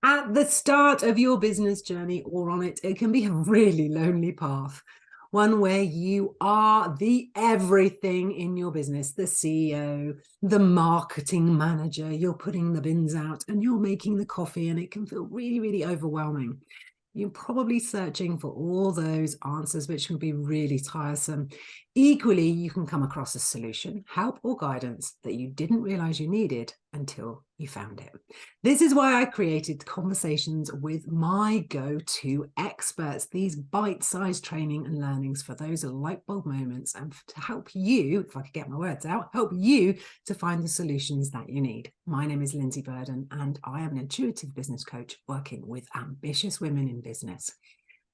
At the start of your business journey or on it, it can be a really lonely path. One where you are the everything in your business, the CEO, the marketing manager, you're putting the bins out and you're making the coffee, and it can feel really, really overwhelming. You're probably searching for all those answers, which can be really tiresome. Equally, you can come across a solution, help, or guidance that you didn't realize you needed until you found it. This is why I created conversations with my go-to experts, these bite-sized training and learnings for those light bulb moments, and to help you, if I could get my words out, help you to find the solutions that you need. My name is Lindsay Burden, and I am an intuitive business coach working with ambitious women in business,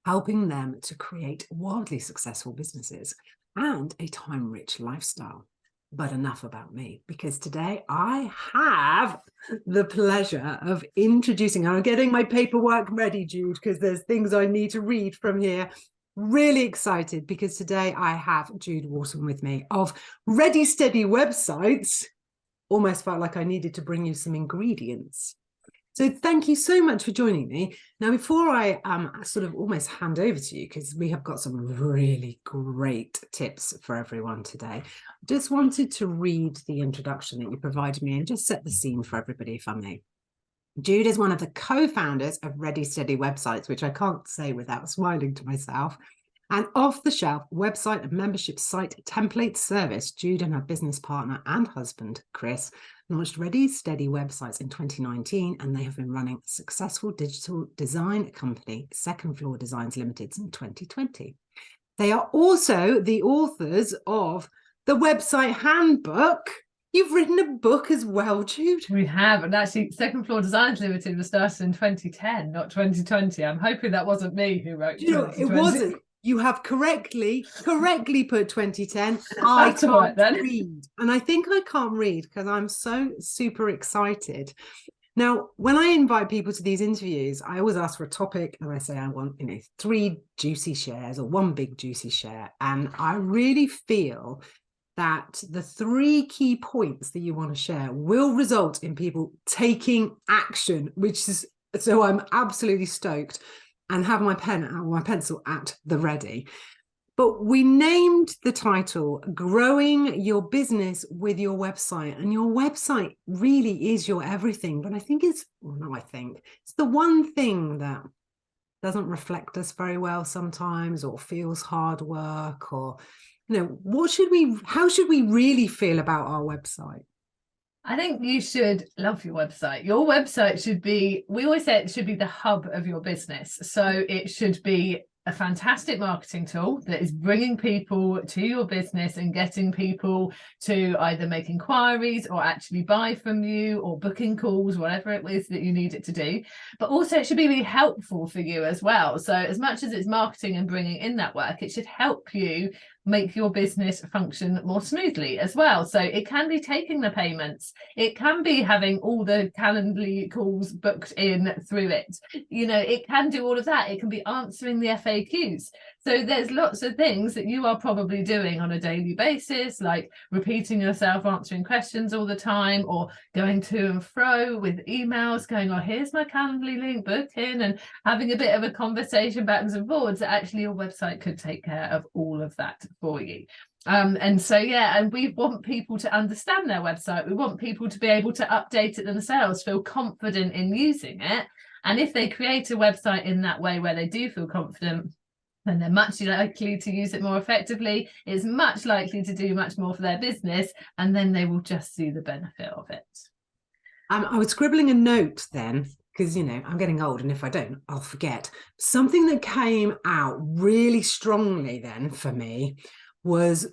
helping them to create wildly successful businesses and a time-rich lifestyle. But enough about me, because today I have the pleasure of introducing, I'm getting my paperwork ready, Jude, because there's things I need to read from here. Really excited because today I have Jude Wharton with me of Ready Steady Websites. Almost felt like I needed to bring you some ingredients. So thank you so much for joining me. Now, before I sort of almost hand over to you, because we have got some really great tips for everyone today, I just wanted to read the introduction that you provided me and just set the scene for everybody, if I may. Jude is one of the co-founders of Ready Steady Websites, which I can't say without smiling to myself, an off-the-shelf website and membership site template service. Jude and her business partner and husband, Chris, launched Ready Steady Websites in 2019, and they have been running a successful digital design company, Second Floor Designs Limited, in 2020. They are also the authors of the Website Handbook. You've written a book as well, Jude. We have, and actually Second Floor Designs Limited was started in 2010, not 2020. I'm hoping that wasn't me who wrote 2020. It wasn't. You have correctly put 2010. I can't read. And I think I can't read because I'm so super excited. Now, when I invite people to these interviews, I always ask for a topic and I say I want, 3 juicy shares or 1 big juicy share. And I really feel that the 3 key points that you want to share will result in people taking action, which is, so I'm absolutely stoked and have my pen or my pencil at the ready. But we named the title Growing Your Business with Your Website. And your website really is your everything. But I think it's the one thing that doesn't reflect us very well sometimes, or feels hard work, or, how should we really feel about our website? I think you should love your website. Your website should be, we always say it should be the hub of your business. So it should be a fantastic marketing tool that is bringing people to your business and getting people to either make inquiries or actually buy from you or booking calls, whatever it is that you need it to do. But also it should be really helpful for you as well. So as much as it's marketing and bringing in that work, it should help you make your business function more smoothly as well. So it can be taking the payments, it can be having all the Calendly calls booked in through it, it can do all of that. It can be answering the FAQs. So there's lots of things that you are probably doing on a daily basis, like repeating yourself, answering questions all the time, or going to and fro with emails, going, oh, here's my Calendly link, book in, and having a bit of a conversation backwards and forwards. That actually your website could take care of all of that for you. And so, and we want people to understand their website. We want people to be able to update it themselves, feel confident in using it. And if they create a website in that way where they do feel confident, then they're much likely to use it more effectively. It's much likely to do much more for their business, and then they will just see the benefit of it. I was scribbling a note then, because, I'm getting old, and if I don't, I'll forget. Something that came out really strongly then for me was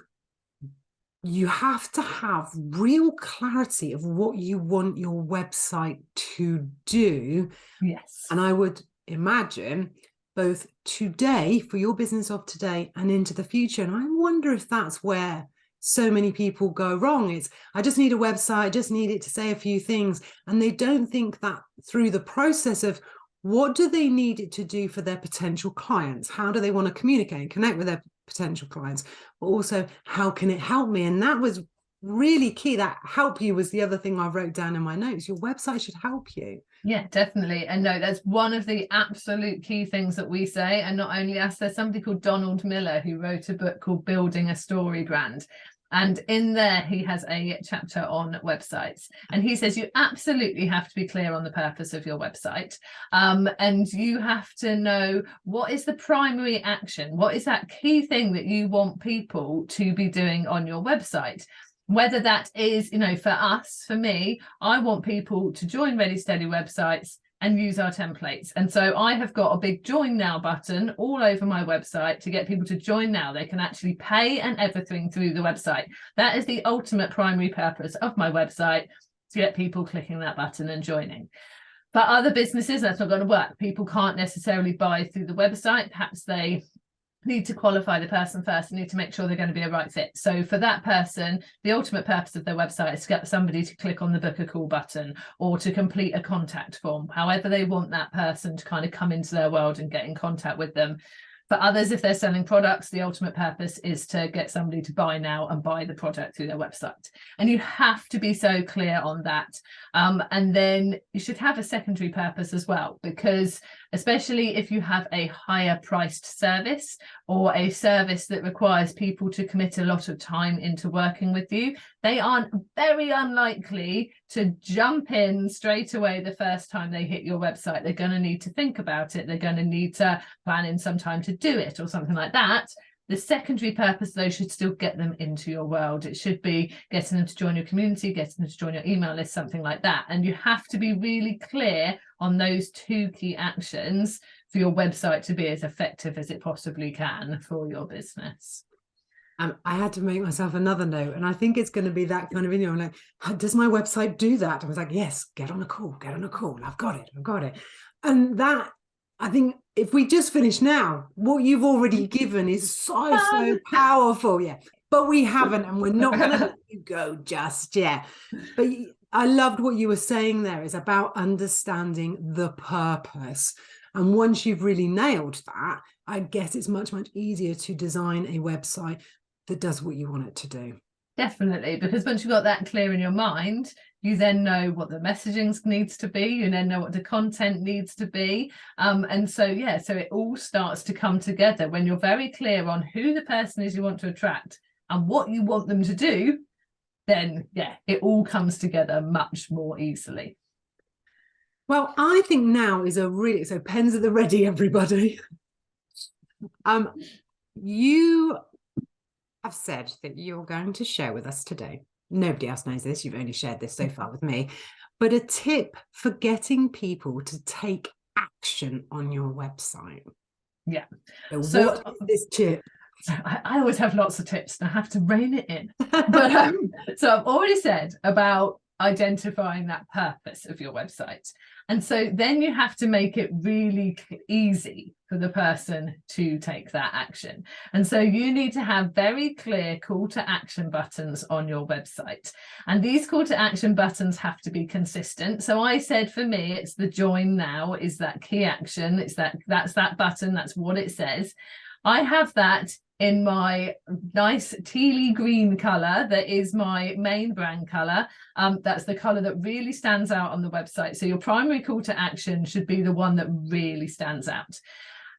you have to have real clarity of what you want your website to do. Yes. And I would imagine both today, for your business of today, and into the future. And I wonder if that's where so many people go wrong. It's, I just need a website, I just need it to say a few things. And they don't think that through the process of what do they need it to do for their potential clients? How do they want to communicate and connect with their potential clients? But also, how can it help me? And that was really key. That help you was the other thing I wrote down in my notes. Your website should help you. Yeah, definitely. And no, that's one of the absolute key things that we say. And not only us, there's somebody called Donald Miller who wrote a book called Building a Story Brand. And in there, he has a chapter on websites. And he says you absolutely have to be clear on the purpose of your website. And you have to know what is the primary action? What is that key thing that you want people to be doing on your website? Whether that is, you know, for us, for me, I want people to join Ready Steady websites and use our templates. And so I have got a big join now button all over my website to get people to join now. They can actually pay and everything through the website. That is the ultimate primary purpose of my website, to get people clicking that button and joining. For other businesses, that's not going to work. People can't necessarily buy through the website. Perhaps they need to qualify the person first and need to make sure they're going to be a right fit. So for that person, the ultimate purpose of their website is to get somebody to click on the book a call button or to complete a contact form, however they want that person to kind of come into their world and get in contact with them. For others, if they're selling products, the ultimate purpose is to get somebody to buy now and buy the product through their website. And you have to be so clear on that. And then you should have a secondary purpose as well, because especially if you have a higher priced service or a service that requires people to commit a lot of time into working with you, they aren't very unlikely to jump in straight away the first time they hit your website. They're going to need to think about it. They're going to need to plan in some time to do it or something like that. The secondary purpose, though, should still get them into your world. It should be getting them to join your community, getting them to join your email list, something like that. And you have to be really clear on those two key actions for your website to be as effective as it possibly can for your business. I had to make myself another note, and I think it's going to be that kind of video. I'm like, does my website do that? I was like, yes, get on a call. I've got it. And that, I think if we just finish now, what you've already given is so powerful. Yeah, but we haven't, and we're not going to let you go just yet. But I loved what you were saying there. Is about understanding the purpose. And once you've really nailed that, I guess it's much, much easier to design a website that does what you want it to do. Definitely, because once you've got that clear in your mind, you then know what the messaging needs to be, you then know what the content needs to be. And so, yeah, so it all starts to come together when you're very clear on who the person is you want to attract and what you want them to do, then, yeah, it all comes together much more easily. Well, I think now is a really, so pens at the ready, everybody. You have said that you're going to share with us today. Nobody else knows this. You've only shared this so far with me, but a tip for getting people to take action on your website. Yeah. So what is this tip? I always have lots of tips and I have to rein it in. But so I've already said about identifying that purpose of your website. And so then you have to make it really easy for the person to take that action. And so you need to have very clear call to action buttons on your website. And these call to action buttons have to be consistent. So I said for me, it's the join now is that key action. That's that button. That's what it says. I have that in my nice tealy green color that is my main brand color. That's the color that really stands out on the website. So your primary call to action should be the one that really stands out.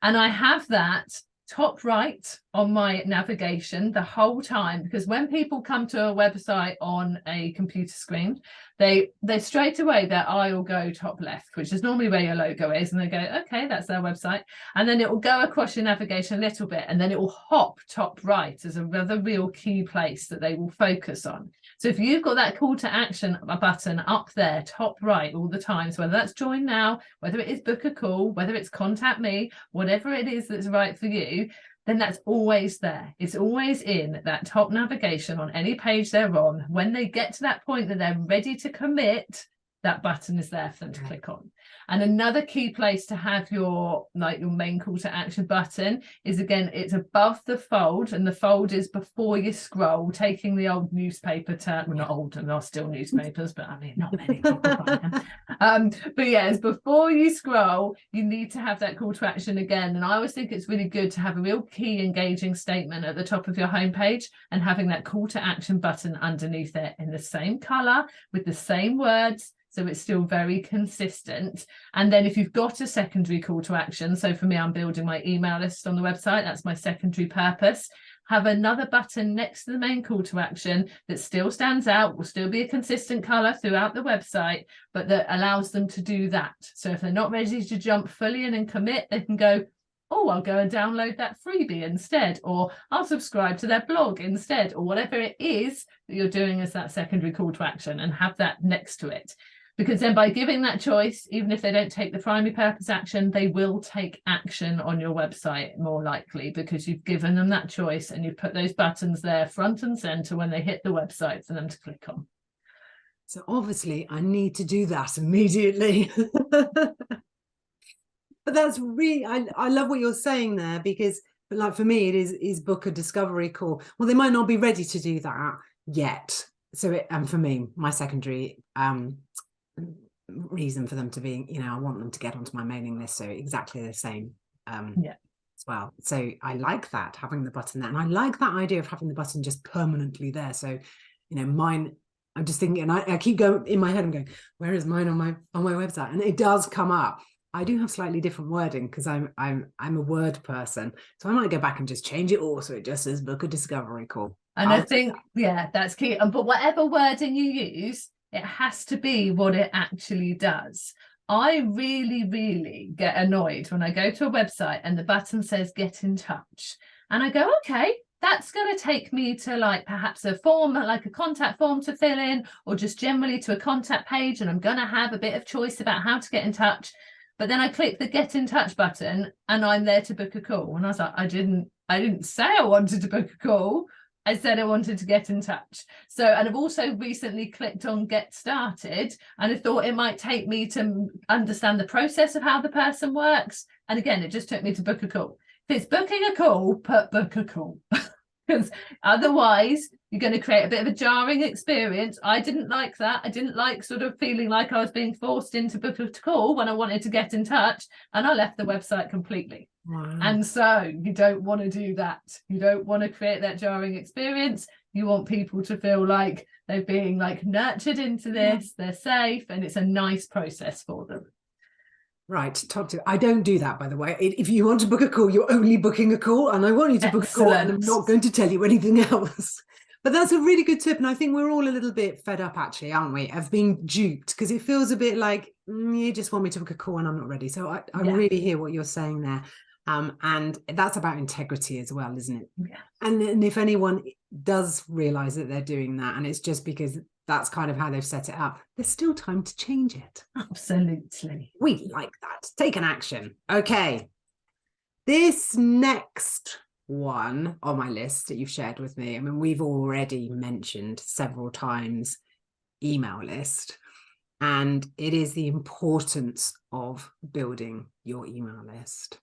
And I have that top right on my navigation the whole time, because when people come to a website on a computer screen, they straight away their eye will go top left, which is normally where your logo is, and they go, okay, that's their website. And then it will go across your navigation a little bit, and then it will hop top right as another real key place that they will focus on. So if you've got that call to action button up there top right all the time, so whether that's join now, whether it is book a call, whether it's contact me, whatever it is that's right for you, then that's always there. It's always in that top navigation on any page they're on. When they get to that point that they're ready to commit, that button is there for them to click on. And another key place to have your main call to action button is, again, it's above the fold, and the fold is before you scroll, taking the old newspaper term, well, not old, and are still newspapers, but I mean, not many people buy them. But yes, before you scroll, you need to have that call to action again. And I always think it's really good to have a real key engaging statement at the top of your homepage and having that call to action button underneath it in the same color with the same words. So it's still very consistent. And then if you've got a secondary call to action, so for me, I'm building my email list on the website. That's my secondary purpose. Have another button next to the main call to action that still stands out, will still be a consistent color throughout the website, but that allows them to do that. So if they're not ready to jump fully in and commit, they can go, oh, I'll go and download that freebie instead, or I'll subscribe to their blog instead, or whatever it is that you're doing as that secondary call to action, and have that next to it. Because then by giving that choice, even if they don't take the primary purpose action, they will take action on your website more likely, because you've given them that choice and you've put those buttons there front and center when they hit the website for them to click on. So obviously I need to do that immediately. But that's really, I love what you're saying there, because but like for me, it is book a discovery call. Well, they might not be ready to do that yet. So and for me, my secondary reason for them to be, I want them to get onto my mailing list, so exactly the same as well. So I like that, having the button there, and I like that idea of having the button just permanently there. So mine, I'm just thinking, and I keep going in my head, I'm going, where is mine on my website? And it does come up. I do have slightly different wording because I'm a word person, so I might go back and just change it all so it just says book a discovery call. And I think that's key. But whatever wording you use, it has to be what it actually does. I really get annoyed when I go to a website and the button says get in touch, and I go, okay, that's going to take me to like perhaps a form, like a contact form to fill in, or just generally to a contact page, and I'm going to have a bit of choice about how to get in touch. But then I click the get in touch button and I'm there to book a call, and I was like, I didn't say I wanted to book a call. I said I wanted to get in touch. So, and I've also recently clicked on get started, and I thought it might take me to understand the process of how the person works. And again, it just took me to book a call. If it's booking a call, put book a call. Because otherwise you're going to create a bit of a jarring experience. I didn't like that. I didn't like sort of feeling like I was being forced into book a call when I wanted to get in touch, and I left the website completely. Wow. And so you don't want to do that. You don't want to create that jarring experience. You want people to feel like they're being like nurtured into this, they're safe, and it's a nice process for them. Right, I don't do that, by the way. If you want to book a call, you're only booking a call, and I want you to book a call, and I'm not going to tell you anything else. But that's a really good tip, and I think we're all a little bit fed up, actually, aren't we, of being duped, because it feels a bit like you just want me to book a call and I'm not ready. So I really hear what you're saying there. And that's about integrity as well, isn't it? Yeah. And if anyone does realize that they're doing that, and it's just because that's kind of how they've set it up, there's still time to change it. Absolutely. We like that. Take an action. Okay. This next one on my list that you've shared with me, I mean, we've already mentioned several times email list, and it is the importance of building your email list.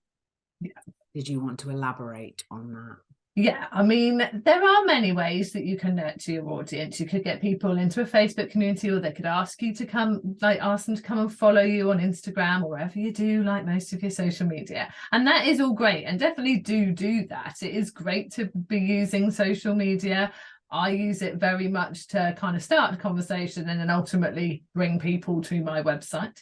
Yeah. Did you want to elaborate on that? Yeah, I mean, there are many ways that you can nurture your audience. You could get people into a Facebook community, or they could ask you to come, ask them to come and follow you on Instagram, or wherever you do like most of your social media. And that is all great, and definitely do that. It is great to be using social media. I use it very much to kind of start a conversation and then ultimately bring people to my website.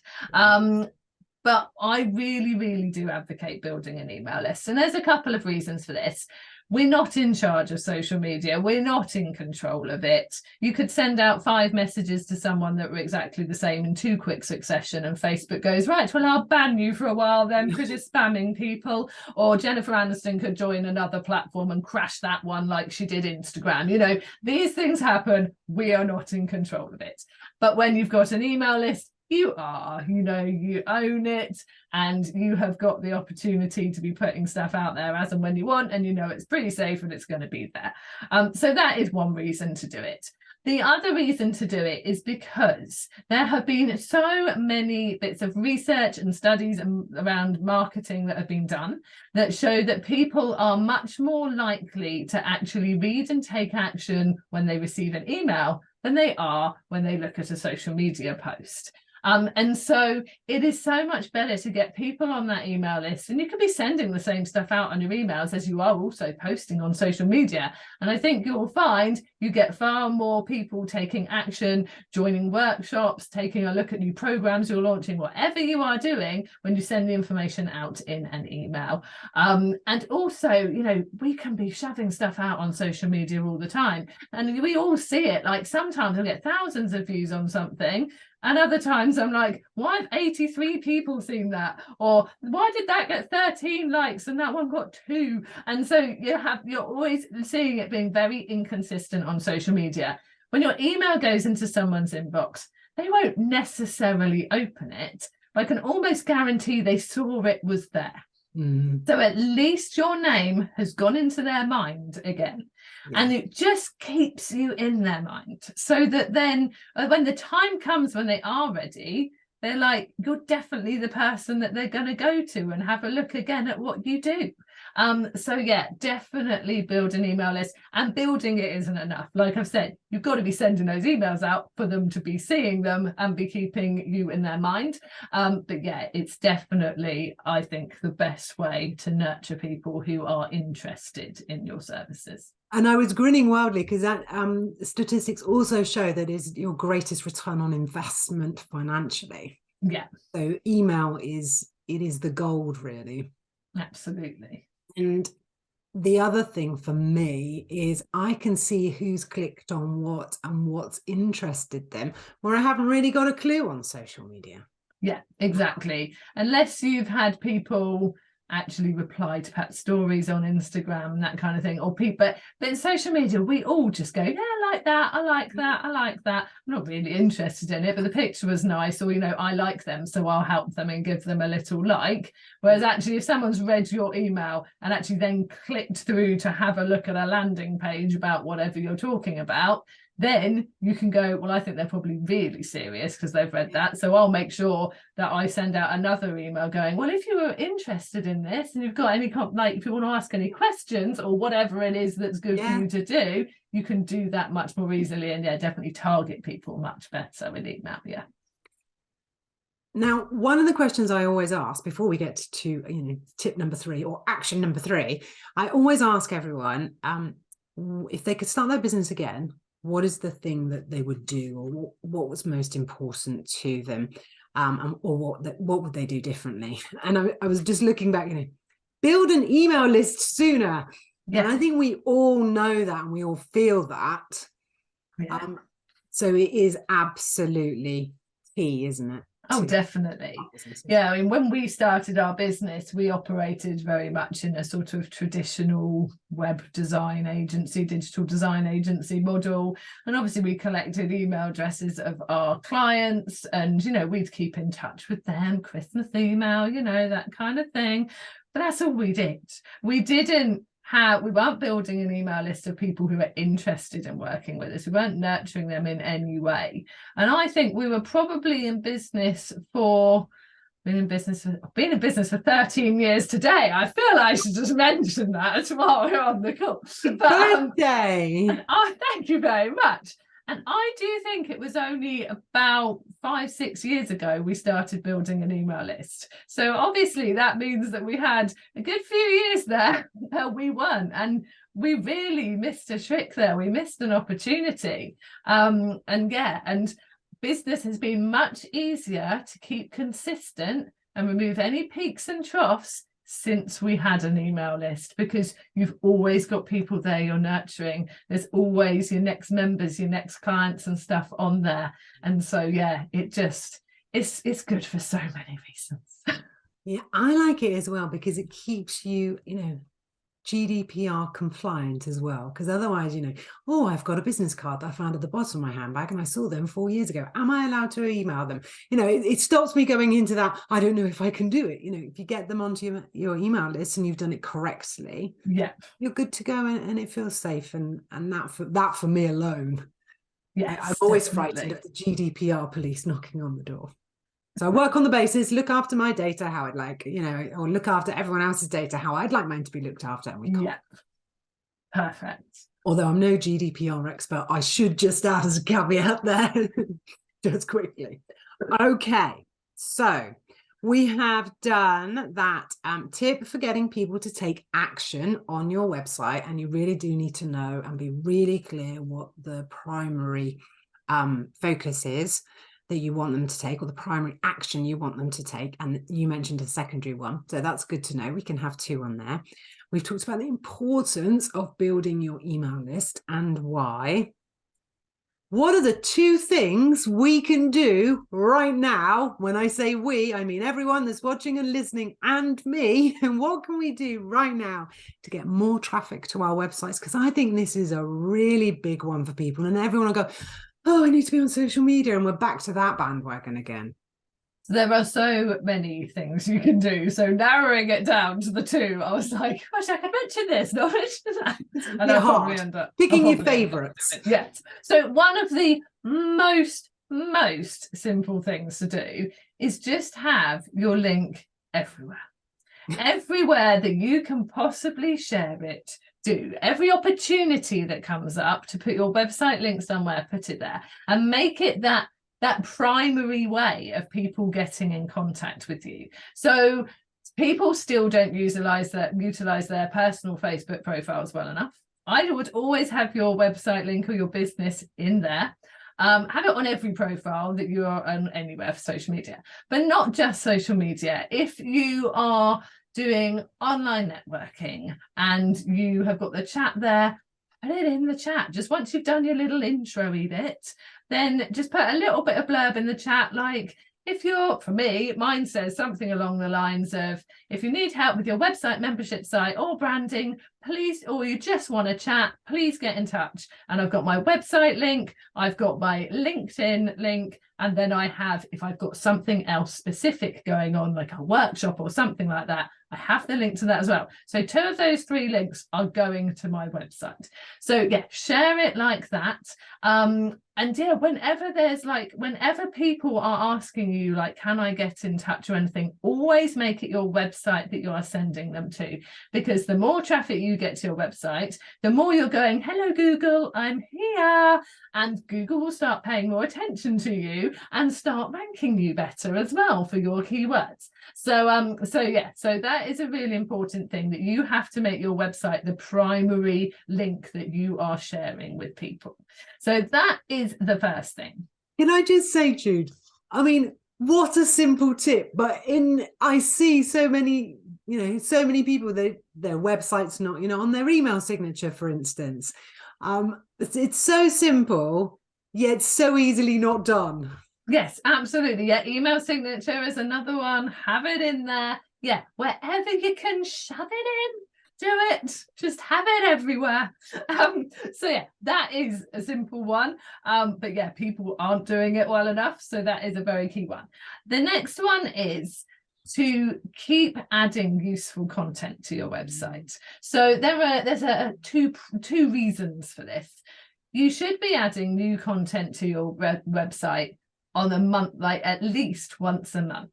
But I really do advocate building an email list. And there's a couple of reasons for this. We're not in charge of social media. We're not in control of it. You could send out 5 messages to someone that were exactly the same in 2 quick succession, and Facebook goes, right, well, I'll ban you for a while then because you're spamming people. Or Jennifer Aniston could join another platform and crash that one like she did Instagram. These things happen. We are not in control of it. But when you've got an email list, you are, you own it, and you have got the opportunity to be putting stuff out there as and when you want, and it's pretty safe and it's going to be there. So that is one reason to do it. The other reason to do it is because there have been so many bits of research and studies around marketing that have been done that show that people are much more likely to actually read and take action when they receive an email than they are when they look at a social media post. And so it is so much better to get people on that email list, and you could be sending the same stuff out on your emails as you are also posting on social media. And I think you'll find you get far more people taking action, joining workshops, taking a look at new programs you're launching, whatever you are doing, when you send the information out in an email. And also, you know, we can be shoving stuff out on social media all the time, and we all see it. Like sometimes I get thousands of views on something, and other times I'm like, why have 83 people seen that? Or why did that get 13 likes and that one got 2? And so you're always seeing it being very inconsistent on social media. When your email goes into someone's inbox, they won't necessarily open it, but I can almost guarantee they saw it was there. So at least your name has gone into their mind again. Yeah. And it just keeps you in their mind, so that then when the time comes when they are ready, they're like, you're definitely the person that they're going to go to and have a look again at what you do. So yeah, definitely build an email list, and building it isn't enough. Like I've said, you've got to be sending those emails out for them to be seeing them and be keeping you in their mind. But yeah, it's definitely, I think, the best way to nurture people who are interested in your services. And I was grinning wildly because that statistics also show that is your greatest return on investment financially. Yeah. So email is the gold, really. Absolutely. And the other thing for me is I can see who's clicked on what and what's interested them, where I haven't really got a clue on social media. Yeah, exactly. Unless you've had people actually reply to Pat's stories on Instagram and that kind of thing, or people, but in social media we all just go, yeah, I like that, I like that, I like that. I'm not really interested in it, but the picture was nice, or, you know, I like them, so I'll help them and give them a little like. Whereas actually, if someone's read your email and actually then clicked through to have a look at a landing page about whatever you're talking about, then you can go, well, I think they're probably really serious because they've read that, so I'll make sure that I send out another email going, well, if you were interested in this and you've got any like, if you want to ask any questions or whatever it is that's good for you to do, you can do that much more easily. And yeah, definitely target people much better with email. Yeah. Now, one of the questions I always ask before we get to, you know, tip number 3 or action number 3, I always ask everyone, if they could start their business again, what is the thing that they would do, or what was most important to them, or what would they do differently? And I was just looking back, you know, build an email list sooner. Yeah. And I think we all know that, and we all feel that. Yeah. So it is absolutely key, isn't it? Oh, definitely. Yeah, I mean, when we started our business, we operated very much in a sort of traditional web design agency, digital design agency model. And obviously we collected email addresses of our clients, and, you know, we'd keep in touch with them, Christmas email, you know, that kind of thing. But that's all we did. We weren't building an email list of people who are interested in working with us. We weren't nurturing them in any way. And I think we were probably in business for 13 years today. I feel I should just mention that while we're on the call. Birthday! Thank you very much. And I do think it was only about 5-6 years ago we started building an email list. So obviously that means that we had a good few years there where we weren't, and we really missed a trick there. We missed an opportunity. And business has been much easier to keep consistent and remove any peaks and troughs since we had an email list, because you've always got people there you're nurturing. There's always your next members, your next clients and stuff on there. And so yeah, it's good for so many reasons. Yeah, I like it as well because it keeps you, you know, GDPR compliant as well, because otherwise, you know, oh, I've got a business card that I found at the bottom of my handbag and I saw them 4 years ago. Am I allowed to email them? You know, it stops me going into that. I don't know if I can do it. You know, if you get them onto your email list and you've done it correctly, yeah, you're good to go, and it feels safe. And that for me alone, yes, I'm always definitely frightened of the GDPR police knocking on the door. So I work on the basis, look after my data how I'd like, you know, or look after everyone else's data how I'd like mine to be looked after. And we can't. Yeah, perfect. Although I'm no GDPR expert, I should just add as a caveat there, just quickly. Okay, so we have done that tip for getting people to take action on your website, and you really do need to know and be really clear what the primary focus is that you want them to take, or the primary action you want them to take. And you mentioned a secondary one, so that's good to know. We can have two on there. We've talked about the importance of building your email list and why. What are the two things we can do right now? When I say we, I mean everyone that's watching and listening and me. And what can we do right now to get more traffic to our websites? Because I think this is a really big one for people. And everyone will go, oh, I need to be on social media. And we're back to that bandwagon again. There are so many things you can do. So narrowing it down to the two, I was like, gosh, I could mention this, not mention that. And I'll probably end up picking your favorites. Yes. So one of the most simple things to do is just have your link everywhere. Everywhere that you can possibly share it, do. Every opportunity that comes up to put your website link somewhere, put it there, and make it that primary way of people getting in contact with you. So people still don't utilize their personal Facebook profiles well enough. I would always have your website link or your business in there. Have it on every profile that you are on anywhere for social media, but not just social media. If you are doing online networking and you have got the chat there, put it in the chat. Just once you've done your little intro-y bit, then just put a little bit of blurb in the chat, like, if you're, for me, mine says something along the lines of, if you need help with your website, membership site or branding, please, or you just want to chat, please get in touch. And I've got my website link, I've got my LinkedIn link, and then I have, if I've got something else specific going on, like a workshop or something like that, I have the link to that as well. So 2 of those 3 links are going to my website. So yeah, share it like that. And yeah, whenever people are asking you, like, can I get in touch or anything, always make it your website that you are sending them to, because the more traffic you get to your website, the more you're going, hello, Google, I'm here. And Google will start paying more attention to you and start ranking you better as well for your keywords. So that is a really important thing, that you have to make your website the primary link that you are sharing with people. So that is the first thing. Can I just say, Jude, I mean, what a simple tip, but I see so many people that their website's not, on their email signature, for instance. It's so simple, yet so easily not done. Yes, absolutely. Yeah, email signature is another one. Have it in there. Yeah, wherever you can shove it in, do it. Just have it everywhere. So yeah, that is a simple one. But yeah, people aren't doing it well enough. So that is a very key one. The next one is to keep adding useful content to your website. So there's two reasons for this. You should be adding new content to your website on a month, like at least once a month.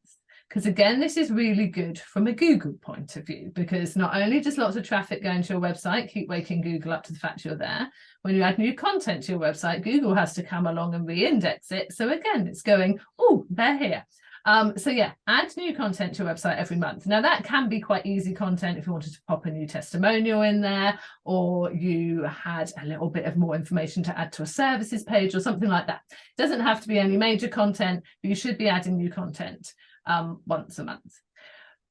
Because again, this is really good from a Google point of view, because not only does lots of traffic go into your website, keep waking Google up to the fact you're there, when you add new content to your website, Google has to come along and re-index it. So again, it's going, oh, they're here. So yeah, add new content to your website every month. Now that can be quite easy content if you wanted to pop a new testimonial in there, or you had a little bit of more information to add to a services page or something like that. It doesn't have to be any major content, but you should be adding new content once a month.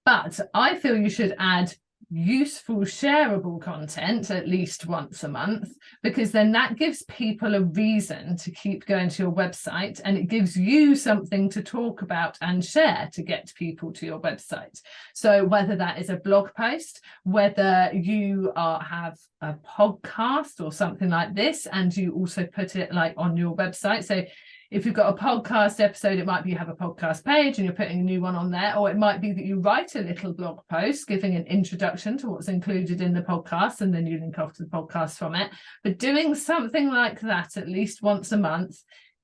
But I feel you should add useful shareable content at least once a month, because then that gives people a reason to keep going to your website, and it gives you something to talk about and share to get people to your website. So whether that is a blog post, whether you have a podcast or something like this, and you also put it like on your website. So if you've got a podcast episode, it might be you have a podcast page and you're putting a new one on there, or it might be that you write a little blog post giving an introduction to what's included in the podcast, and then you link off to the podcast from it. But doing something like that at least once a month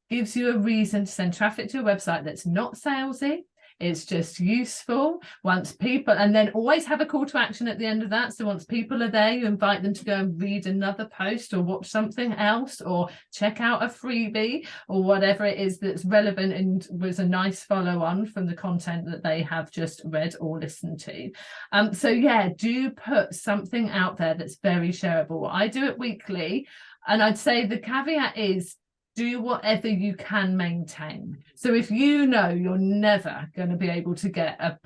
gives you a reason to send traffic to your website that's not salesy. It's just useful. Once people, and then always have a call to action at the end of that. So once people are there, you invite them to go and read another post or watch something else or check out a freebie or whatever it is that's relevant and was a nice follow on from the content that they have just read or listened to. So yeah, do put something out there that's very shareable. I do it weekly, and I'd say the caveat is do whatever you can maintain. So if you know you're never going to be able to get a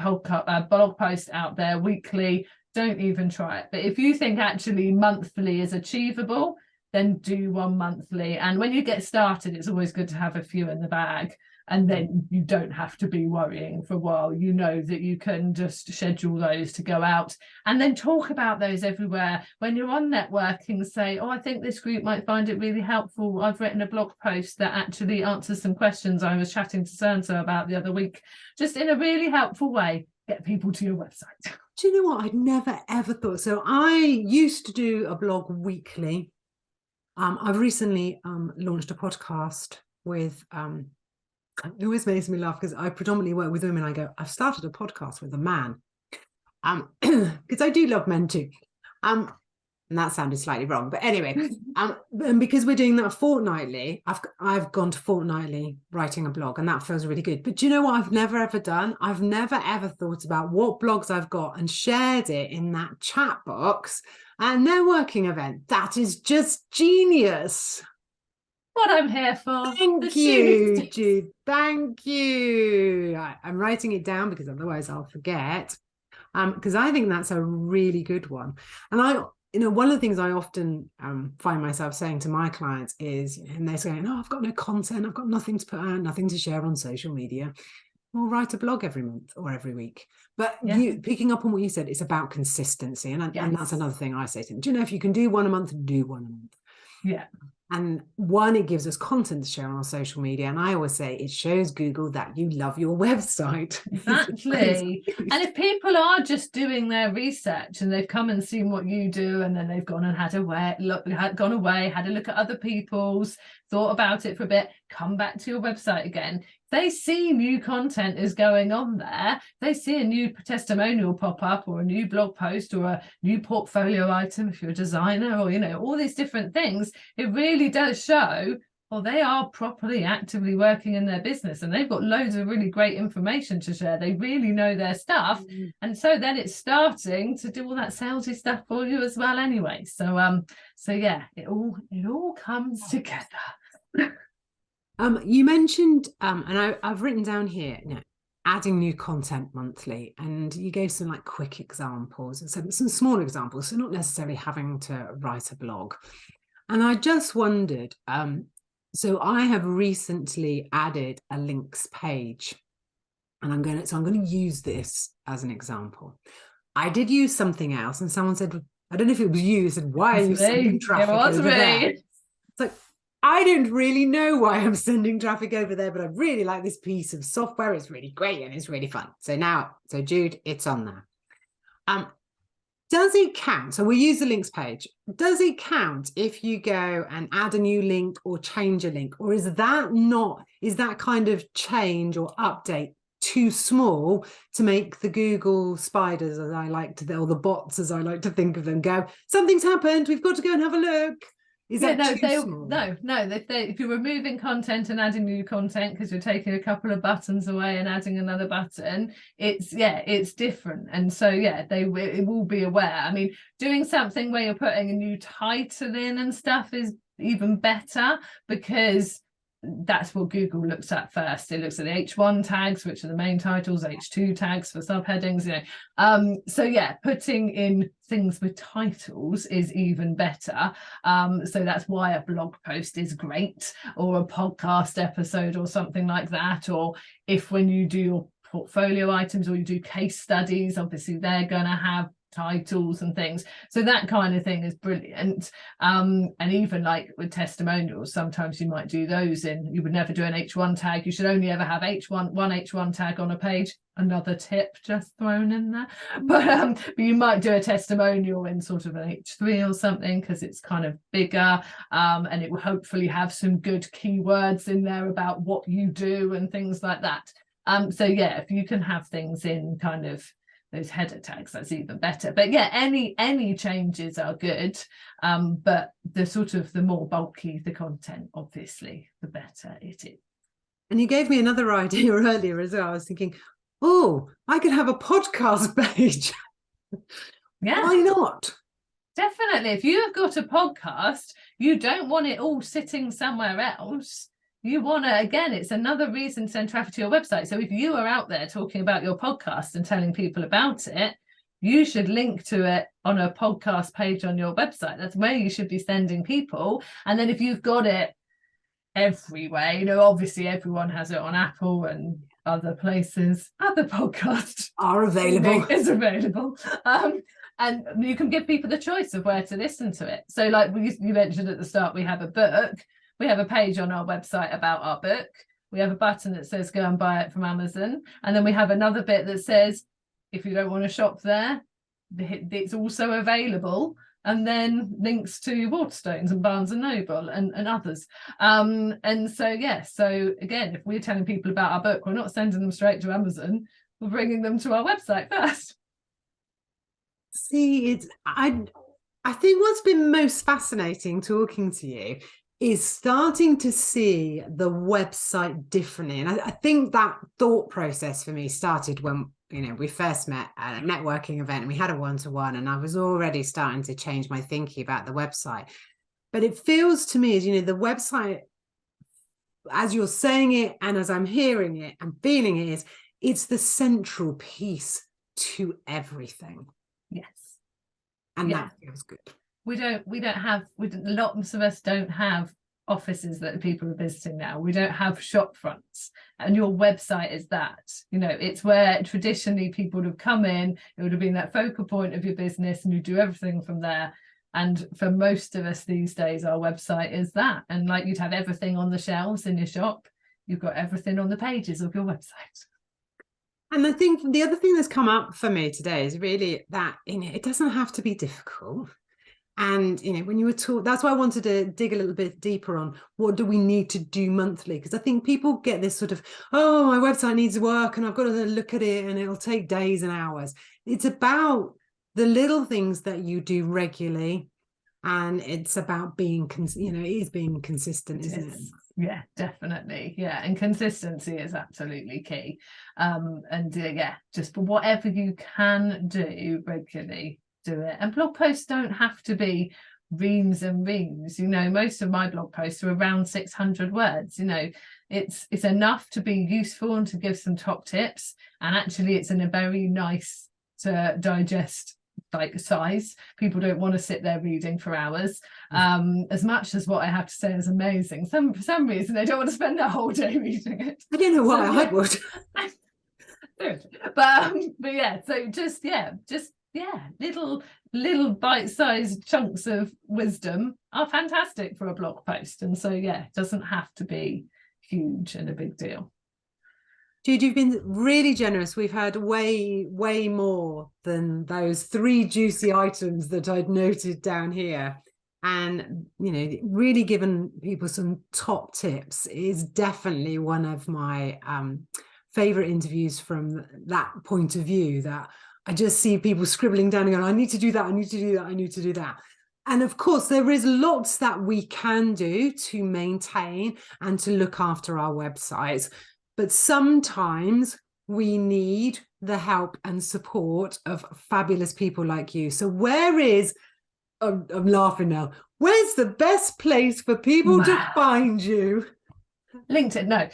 blog post out there weekly, don't even try it. But if you think actually monthly is achievable, then do one monthly. And when you get started, it's always good to have a few in the bag. And then you don't have to be worrying for a while. You know that you can just schedule those to go out and then talk about those everywhere. When you're on networking, say, oh, I think this group might find it really helpful. I've written a blog post that actually answers some questions I was chatting to so-and-so about the other week. Just in a really helpful way, get people to your website. Do you know what? I'd never, ever thought. So I used to do a blog weekly. I've recently launched a podcast with... it always makes me laugh because I predominantly work with women. I go, I've started a podcast with a man, because I do love men too. And that sounded slightly wrong, but anyway, and because we're doing that fortnightly, I've gone to fortnightly writing a blog, and that feels really good. But do you know what I've never ever done? I've never ever thought about what blogs I've got and shared it in that chat box at a networking event. That is just genius. What I'm here for. Thank you, Jude. Thank you. I'm writing it down because otherwise I'll forget. Because I think that's a really good one. And one of the things I often find myself saying to my clients is, and they're saying, oh, I've got no content, I've got nothing to put out, nothing to share on social media. Well, write a blog every month or every week. But you picking up on what you said, it's about consistency. And that's another thing I say to them. Do you know, if you can do one a month, do one a month. Yeah. And one, it gives us content to share on our social media. And I always say it shows Google that you love your website. Exactly. And if people are just doing their research and they've come and seen what you do, and then they've gone and had a look at other people's, thought about it for a bit, come back to your website again. They see new content is going on there. They see a new testimonial pop up or a new blog post or a new portfolio item if you're a designer, or, all these different things. It really does show, well, they are properly actively working in their business and they've got loads of really great information to share. They really know their stuff. And so then it's starting to do all that salesy stuff for you as well anyway. So yeah, it all comes together. You mentioned, and I've written down here, adding new content monthly, and you gave some like quick examples and some small examples, so not necessarily having to write a blog. And I just wondered, so I have recently added a links page, and I'm going to use this as an example. I did use something else, and someone said, I don't know if it was you, said, why are you sending traffic over there? It's like, I don't really know why I'm sending traffic over there, but I really like this piece of software. It's really great and it's really fun. So Jude, it's on there. Does it count? So we use the links page. Does it count if you go and add a new link or change a link? Or is that kind of change or update too small to make the Google spiders, as I like to, or the bots, as I like to think of them, go, something's happened, we've got to go and have a look? Is that too small? No. If you're removing content and adding new content because you're taking a couple of buttons away and adding another button, it's different. And so it will be aware. I mean, doing something where you're putting a new title in and stuff is even better, because that's what Google looks at first. It looks at the H1 tags, which are the main titles, H2 tags for subheadings, putting in things with titles is even better. So that's why a blog post is great, or a podcast episode or something like that. Or if when you do your portfolio items or you do case studies, obviously they're going to have titles and things, so that kind of thing is brilliant. And even like with testimonials, sometimes you might do those you would never do an H1 tag. You should only ever have one H1 tag on a page. Another tip just thrown in there. But you might do a testimonial in sort of an H3 or something, because it's kind of bigger, and it will hopefully have some good keywords in there about what you do and things like that. So yeah, if you can have things in kind of those header tags, that's even better. But yeah, any changes are good, but the sort of the more bulky the content, obviously, the better it is. And you gave me another idea earlier as well. I was thinking, oh, I could have a podcast page. Yeah, why not? Definitely. If you have got a podcast, you don't want it all sitting somewhere else. You want to, again, it's another reason to send traffic to your website. So if you are out there talking about your podcast and telling people about it, you should link to it on a podcast page on your website. That's where you should be sending people. And then if you've got it everywhere, you know, obviously everyone has it on Apple and other places, other podcasts are available. Is available. And you can give people the choice of where to listen to it. So like you mentioned at the start, we have a book. We have a page on our website about our book. We have a button that says go and buy it from Amazon. And then we have another bit that says, if you don't want to shop there, it's also available. And then links to Waterstones and Barnes and Noble and others. And so, yeah, so again, if we're telling people about our book, we're not sending them straight to Amazon. We're bringing them to our website first. See, I think what's been most fascinating talking to you is starting to see the website differently. And I think that thought process for me started when, you know, we first met at a networking event and we had a one-to-one, and I was already starting to change my thinking about the website. But it feels to me, as you know, the website, as you're saying it and as I'm hearing it and feeling it, it's the central piece to everything. Yes. And that feels good. Lots of us don't have offices that people are visiting now. We don't have shop fronts, and your website is that. You know, it's where traditionally people would have come in. It would have been that focal point of your business, and you do everything from there. And for most of us these days, our website is that. And like, you'd have everything on the shelves in your shop. You've got everything on the pages of your website. And I think the other thing that's come up for me today is really that, you know, it doesn't have to be difficult. And, you know, when you were talking, that's why I wanted to dig a little bit deeper on what do we need to do monthly? Because I think people get this sort of, oh, my website needs work and I've got to look at it and it'll take days and hours. It's about the little things that you do regularly. And it's about being, you know, it is being consistent, isn't it? Yeah, definitely. Yeah, and consistency is absolutely key. Yeah, just for whatever you can do regularly, do it. And blog posts don't have to be reams and reams. You know, most of my blog posts are around 600 words. You know, it's enough to be useful and to give some top tips. And actually, it's in a very nice to digest like size. People don't want to sit there reading for hours. As much as what I have to say is amazing, for some reason they don't want to spend their whole day reading it. I don't know why. I would. But yeah, so just little bite-sized chunks of wisdom are fantastic for a blog post. And so yeah, it doesn't have to be huge and a big deal. Jude, you've been really generous. We've had way more than those 3 juicy items that I'd noted down here. And, you know, really given people some top tips is definitely one of my favorite interviews from that point of view, that I just see people scribbling down and going, I need to do that, I need to do that, I need to do that. And of course, there is lots that we can do to maintain and to look after our websites. But sometimes we need the help and support of fabulous people like you. So where is, I'm laughing now, where's the best place for people to find you? LinkedIn, no.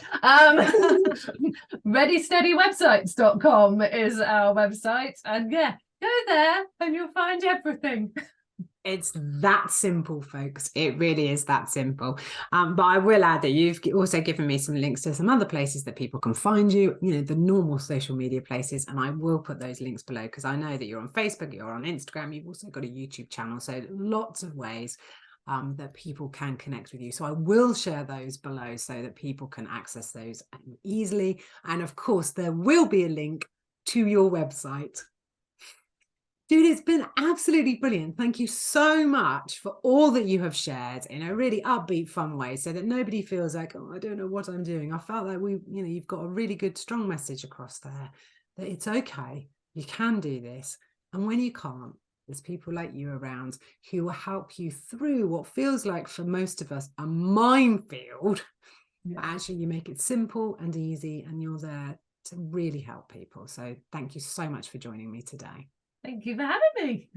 ReadySteadyWebsites.com is our website. And yeah, go there and you'll find everything. It's that simple, folks. It really is that simple. But I will add that you've also given me some links to some other places that people can find you, you know, the normal social media places. And I will put those links below because I know that you're on Facebook, you're on Instagram, you've also got a YouTube channel. So lots of ways that people can connect with you. So I will share those below so that people can access those easily. And of course, there will be a link to your website. Jude, it's been absolutely brilliant. Thank you so much for all that you have shared in a really upbeat, fun way, so that nobody feels like, oh, I don't know what I'm doing. I felt like you've got a really good, strong message across there that it's okay. You can do this. And when you can't, there's people like you around who will help you through what feels like, for most of us, a minefield. Yeah. But actually, you make it simple and easy, and you're there to really help people. So thank you so much for joining me today. Thank you for having me.